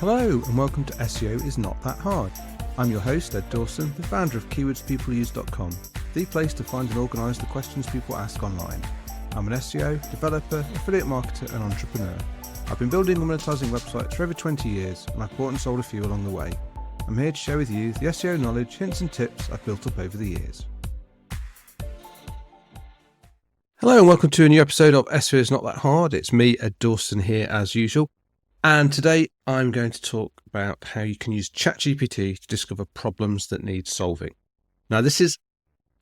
Hello and welcome to SEO is Not That Hard. I'm your host, Ed Dawson, the founder of KeywordsPeopleUse.com, the place to find and organise the questions people ask online. I'm an SEO, developer, affiliate marketer and entrepreneur. I've been building and monetising websites for over 20 years and I've bought and sold a few along the way. I'm here to share with you the SEO knowledge, hints and tips I've built up over the years. Hello and welcome to a new episode of SEO is Not That Hard. It's me, Ed Dawson, here as usual. And today I'm going to talk about how you can use ChatGPT to discover problems that need solving. Now this is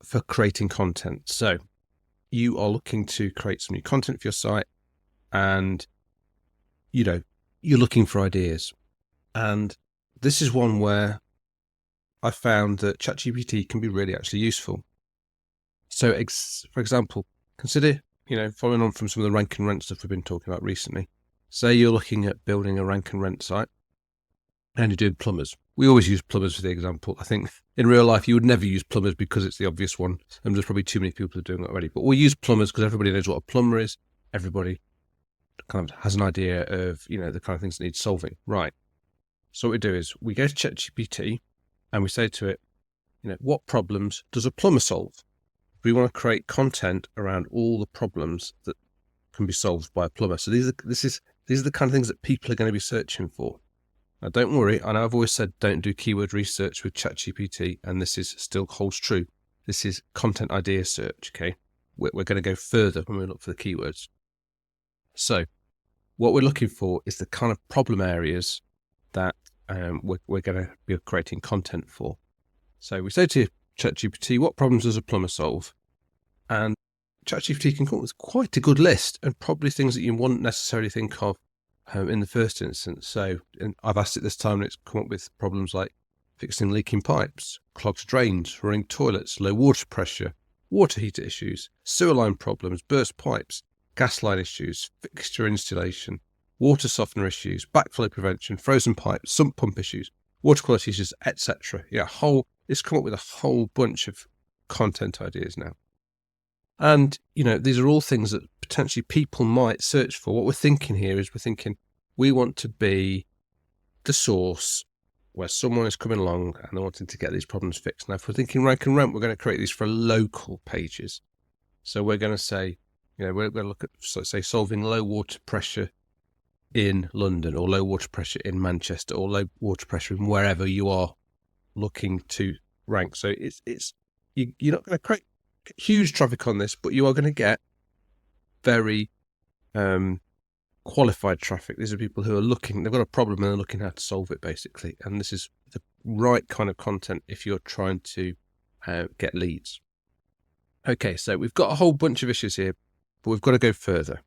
for creating content. So you are looking to create some new content for your site and you're looking for ideas. And this is one where I found that ChatGPT can be really actually useful. So for example, consider, following on from some of the rank and rent stuff we've been talking about recently. Say you're looking at building a rank and rent site and you're doing plumbers. We always use plumbers for the example. I think in real life you would never use plumbers because it's the obvious one. And there's probably too many people who are doing it already. But we use plumbers because everybody knows what a plumber is. Everybody kind of has an idea of, the kind of things that need solving. Right. So what we do is we go to ChatGPT and we say to it, what problems does a plumber solve? We want to create content around all the problems that can be solved by a plumber. So these are the kind of things that people are going to be searching for. Now, don't worry. I know I've always said don't do keyword research with ChatGPT, and this is still holds true. This is content idea search. Okay, we're going to go further when we look for the keywords. So, what we're looking for is the kind of problem areas that we're going to be creating content for. So we say to ChatGPT, what problems does a plumber solve? And ChatGPT can come up with quite a good list and probably things that you wouldn't necessarily think of in the first instance. So I've asked it this time and it's come up with problems like fixing leaking pipes, clogged drains, running toilets, low water pressure, water heater issues, sewer line problems, burst pipes, gas line issues, fixture installation, water softener issues, backflow prevention, frozen pipes, sump pump issues, water quality issues, etc. It's come up with a whole bunch of content ideas now. And, these are all things that potentially people might search for. What we're thinking here is we want to be the source where someone is coming along and they're wanting to get these problems fixed. Now, if we're thinking rank and rent, we're going to create these for local pages. So we're going to say, we're going to look at, say, solving low water pressure in London or low water pressure in Manchester or low water pressure in wherever you are looking to rank. So you're not going to create huge traffic on this, but you are going to get very qualified traffic. These are people who are they've got a problem and they're looking how to solve it basically. And this is the right kind of content if you're trying to get leads. Okay, so we've got a whole bunch of issues here, but we've got to go further.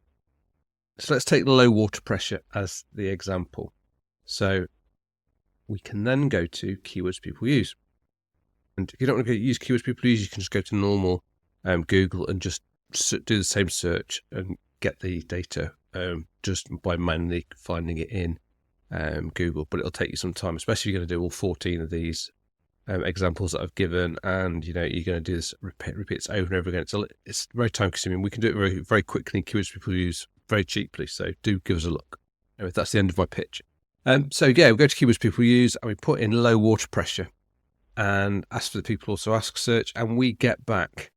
So let's take the low water pressure as the example. So we can then go to keywords people use. And if you don't want to use keywords people use, you can just go to normal Google and just do the same search and get the data just by manually finding it in Google. But it'll take you some time, especially if you're going to do all 14 of these examples that I've given. And, you're going to do this repeats over and over again. It's very time consuming. We can do it very, very quickly in keywords people use very cheaply. So do give us a look. Anyway, that's the end of my pitch. We go to keywords people use and we put in low water pressure. And ask for the people also ask search, and we get back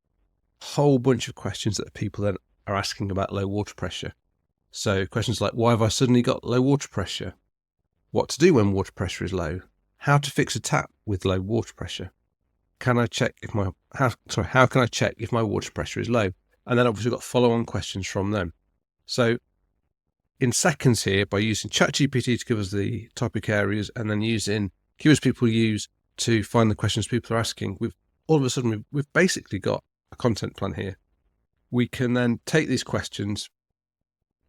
a whole bunch of questions that people then are asking about low water pressure. So questions like, why have I suddenly got low water pressure? What to do when water pressure is low? How to fix a tap with low water pressure? How can I check if my water pressure is low? And then obviously we've got follow-on questions from them. So in seconds here, by using ChatGPT to give us the topic areas and then using keywords people use to find the questions people are asking, we've basically got a content plan here. We can then take these questions.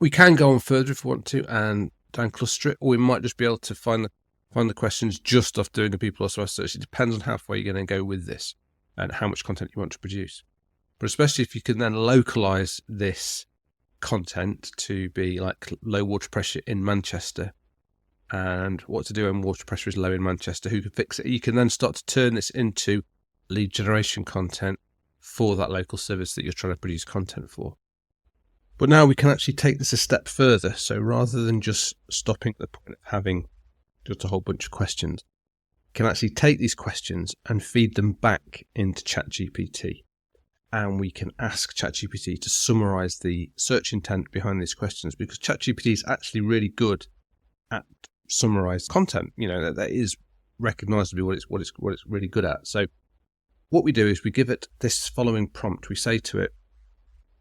We can go on further if we want to and down cluster it, or we might just be able to find the questions just off doing a people also ask search. It depends on how far you're going to go with this and how much content you want to produce. But especially if you can then localize this content to be like low water pressure in Manchester, and what to do when water pressure is low in Manchester, who can fix it. You can then start to turn this into lead generation content for that local service that you're trying to produce content for. But now we can actually take this a step further. So rather than just stopping at the point of having just a whole bunch of questions, can actually take these questions and feed them back into ChatGPT. And we can ask ChatGPT to summarize the search intent behind these questions, because ChatGPT is actually really good at summarized content. That is recognizably what it's really good at. So what we do is we give it this following prompt. We say to it,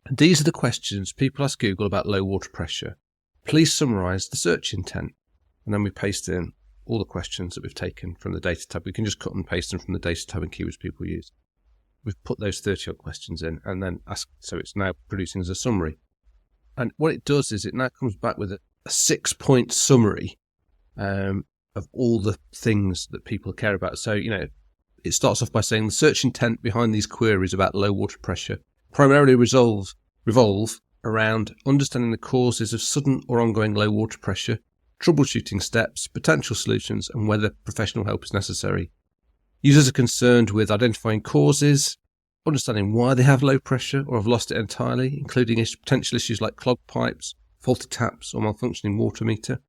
these are the questions people ask Google about low water pressure. Please summarize the search intent. And then we paste in all the questions that we've taken from the data tab. We can just cut and paste them from the data tab in KeywordsPeopleUse. We've put those 30 odd questions in and then ask, so it's now producing as a summary. And what it does is it now comes back with a 6-point summary of all the things that people care about. So, it starts off by saying the search intent behind these queries about low water pressure primarily revolve around understanding the causes of sudden or ongoing low water pressure, troubleshooting steps, potential solutions, and whether professional help is necessary. Users are concerned with identifying causes, understanding why they have low pressure or have lost it entirely, including potential issues like clogged pipes, faulty taps, or malfunctioning water meter.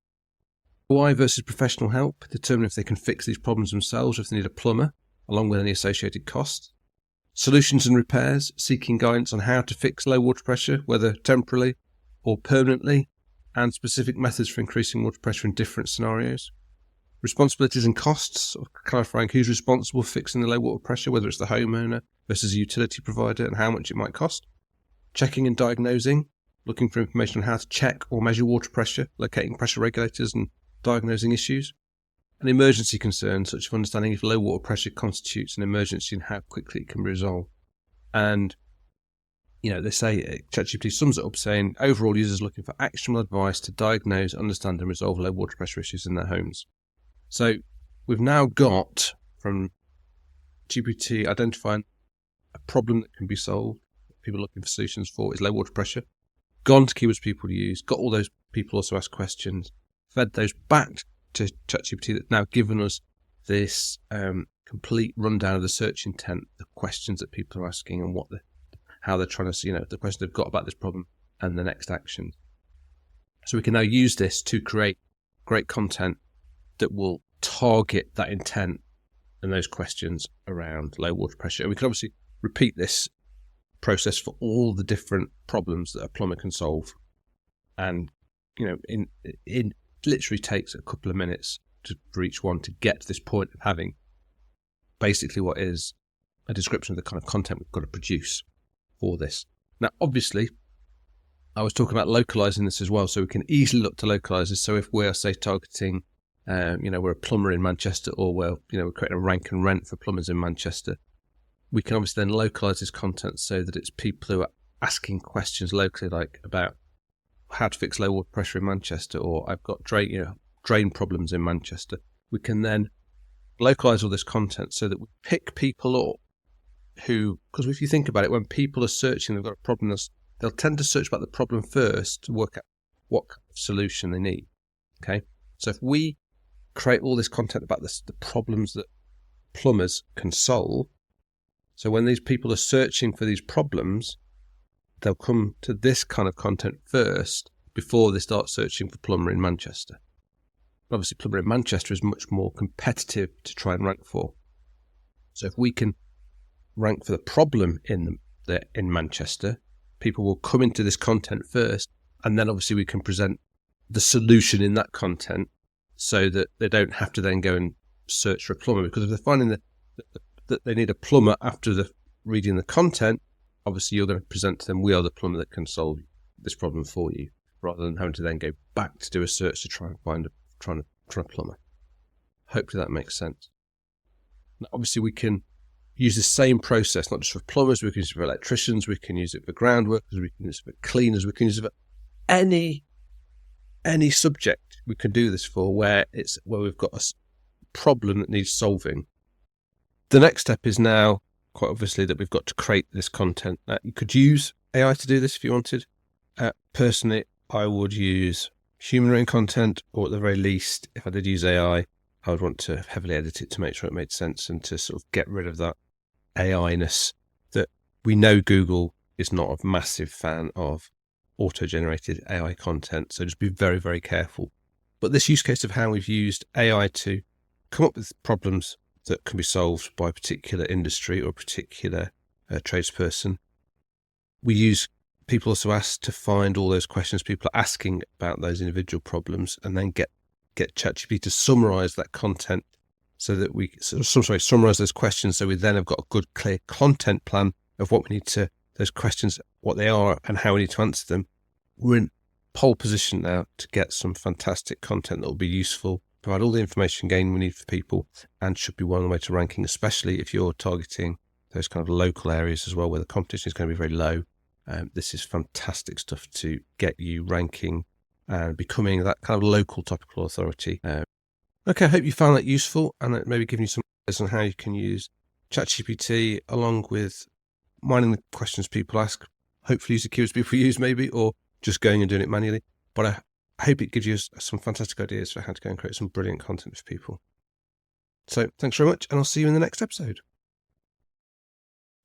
Why versus professional help, determine if they can fix these problems themselves or if they need a plumber, along with any associated costs. Solutions and repairs, seeking guidance on how to fix low water pressure, whether temporarily or permanently, and specific methods for increasing water pressure in different scenarios. Responsibilities and costs, clarifying who's responsible for fixing the low water pressure, whether it's the homeowner versus a utility provider, and how much it might cost. Checking and diagnosing, looking for information on how to check or measure water pressure, locating pressure regulators and diagnosing issues. And emergency concerns, such as understanding if low water pressure constitutes an emergency and how quickly it can be resolved. And, they say, ChatGPT sums it up saying, overall users looking for actionable advice to diagnose, understand and resolve low water pressure issues in their homes. So we've now got from GPT identifying a problem that can be solved, people looking for solutions for is low water pressure, gone to KeywordsPeopleUse, got all those people also ask questions, fed those back to ChatGPT that's now given us this complete rundown of the search intent, the questions that people are asking and how they're trying to, the questions they've got about this problem and the next action. So we can now use this to create great content that will target that intent and those questions around low water pressure. And we can obviously repeat this process for all the different problems that a plumber can solve. And, it literally takes a couple of minutes for each one to get to this point of having basically what is a description of the kind of content we've got to produce for this. Now, obviously, I was talking about localizing this as well, so we can easily look to localize this. So if we're, say, targeting we're a plumber in Manchester, or we're creating a rank and rent for plumbers in Manchester, we can obviously then localize this content so that it's people who are asking questions locally, like about how to fix low water pressure in Manchester, or I've got drain problems in Manchester. We can then localize all this content so that we pick people up who, because if you think about it, when people are searching, they've got a problem, they'll tend to search about the problem first to work out what kind of solution they need. Okay, so if we create all this content about the problems that plumbers can solve, so when these people are searching for these problems, they'll come to this kind of content first before they start searching for plumber in Manchester. Obviously, plumber in Manchester is much more competitive to try and rank for. So if we can rank for the problem in Manchester, people will come into this content first, and then obviously we can present the solution in that content so that they don't have to then go and search for a plumber. Because if they're finding that they need a plumber after reading the content, obviously you're going to present to them, we are the plumber that can solve this problem for you, rather than having to then go back to do a search to try and find a plumber. Hopefully that makes sense. Now, obviously we can use the same process, not just for plumbers, we can use it for electricians, we can use it for ground workers, we can use it for cleaners, we can use it for any subject we can do this for where we've got a problem that needs solving. The next step is now, quite obviously, that we've got to create this content. You could use AI to do this if you wanted. Personally, I would use human-written content, or at the very least, if I did use AI, I would want to heavily edit it to make sure it made sense and to sort of get rid of that AI-ness that we know Google is not a massive fan of auto-generated AI content. So just be very, very careful But this use case of how we've used AI to come up with problems that can be solved by a particular industry or a particular tradesperson. We use People Also Ask to find all those questions people are asking about those individual problems, and then get ChatGPT to summarize that content so that we summarize those questions, so we then have got a good, clear content plan of what we need to, those questions, what they are and how we need to answer them. We're in pole position now to get some fantastic content that will be useful, provide all the information gain we need for people, and should be one way to ranking, especially if you're targeting those kind of local areas as well, where the competition is going to be very low. This is fantastic stuff to get you ranking and becoming that kind of local topical authority. Okay, I hope you found that useful, and it maybe giving you some ideas on how you can use ChatGPT along with mining the questions people ask, hopefully using keywords people use maybe, or just going and doing it manually. But I hope it gives you some fantastic ideas for how to go and create some brilliant content for people. So thanks very much, and I'll see you in the next episode.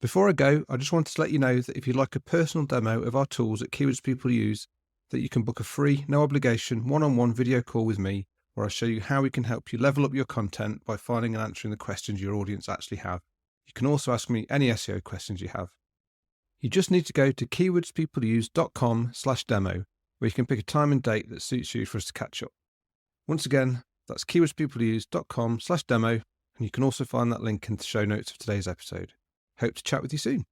Before I go, I just wanted to let you know that if you'd like a personal demo of our tools at Keywords People Use, that you can book a free, no obligation, one-on-one video call with me, where I'll show you how we can help you level up your content by finding and answering the questions your audience actually have. You can also ask me any SEO questions you have. You just need to go to KeywordsPeopleUse.com/demo, where you can pick a time and date that suits you for us to catch up. Once again, that's KeywordsPeopleUse.com/demo, and you can also find that link in the show notes of today's episode. Hope to chat with you soon.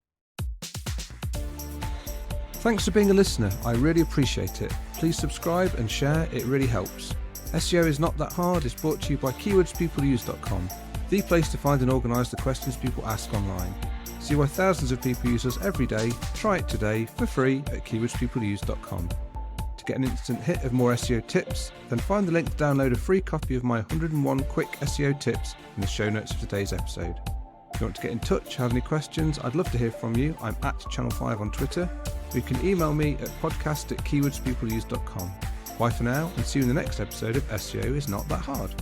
Thanks for being a listener. I really appreciate it. Please subscribe and share. It really helps. SEO is not that hard. It's brought to you by KeywordsPeopleUse.com, the place to find and organise the questions people ask online. See why thousands of people use us every day. Try it today for free at KeywordsPeopleUse.com. To get an instant hit of more SEO tips, then find the link to download a free copy of my 101 quick SEO tips in the show notes of today's episode. If you want to get in touch, have any questions, I'd love to hear from you. I'm at Channel5 on Twitter. You can email me at podcast@KeywordsPeopleUse.com. Bye for now, and see you in the next episode of SEO is Not That Hard.